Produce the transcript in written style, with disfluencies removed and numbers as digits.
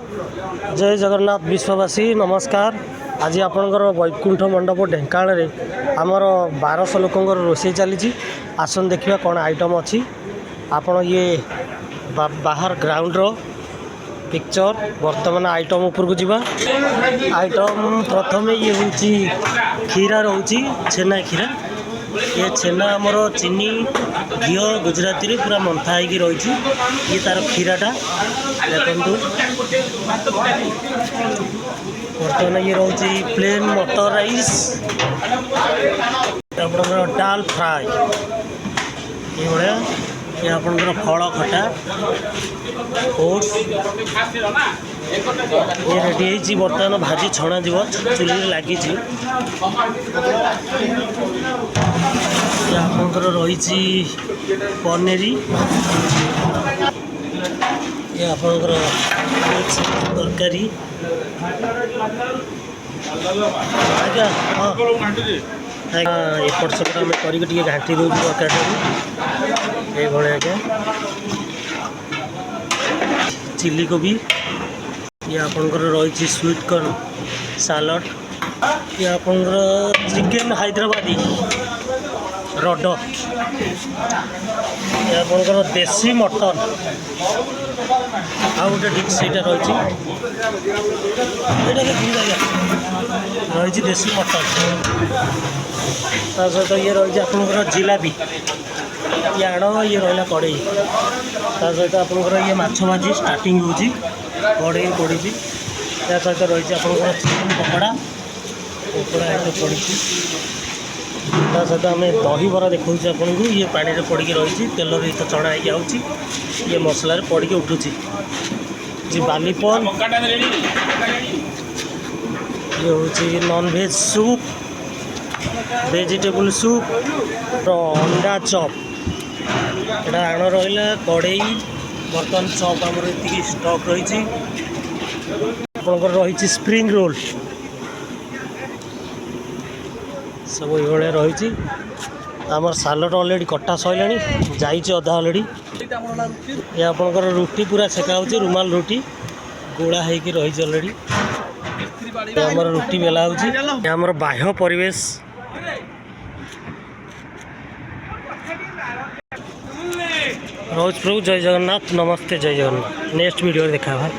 जय जगन्नाथ विश्ववासी नमस्कार। आज आपणकर वैकुंठ मंडप ढेंकानाल आमर 1200 लोकंर रोषे चली आसन देखा कौन आइटम अच्छी आपण ये बाहर ग्राउंड रो पिक्चर वर्तमान आइटम उपरकू जावा। आइटम प्रथम ये हूँ खीरा रोची छेना खीरा। ये छेना आमर चीनी घी गुजराती रे पूरा मंथा होगी रही। ये तार खीराटा देखु बर्तमान ये रोची प्लेन मटर राइस डाल फ्राए ये भाया ये आपंकर फल खटा ओट्स ये रेडी बर्तमान भाजी छणा जीव चुली लगी आपंकर रही पनीरी ये आपंकर तरकारी आज्ञा हाँ एपट सेपट आम करके घाटी दूँ तरकारी ये आज्ञा चिली कोबी ये आपंकर रही स्वीट कॉर्न सालड ये आपंकर चिकेन हैदराबादी रड ये आपंकर देसी मटन आ गए डिश से रही रही देसी मटन सहित ये रही आपंकर जिलापी ये आण ये रहा कड़े सहित आपंकर ये माछ भाजी स्टार्टिंग हो कड़े पड़ी या सहित रही आपंकर चिकेन पकड़ा पकड़ा ये पड़ी सहित आम दही बरा देखा आपन को ये पानी में पड़ी रही तेल तो चढ़ा हो ये मसलार पड़ी उठुची जी बालीपन ये हूँ non veg soup vegetable soup अंडा चॉप एटा आण रहा कड़े बर्तमान चॉप आमर ये स्टॉक रही आपंकर रही स्प्रिंग रोल सब ये रही आमर सालड अलरेडी कटा सैलानी जाइए अधा अलरेडी ये आपंकर रुटी पूरा सेका हो रुमाल रुटी गोला होगी रही अलरेडी आमर रुटी बेला होमर बाह्य परिवेश रोज प्रभु जय जगन्नाथ नमस्ते जय जगन्नाथ नेक्स्ट वीडियो देखा भाई।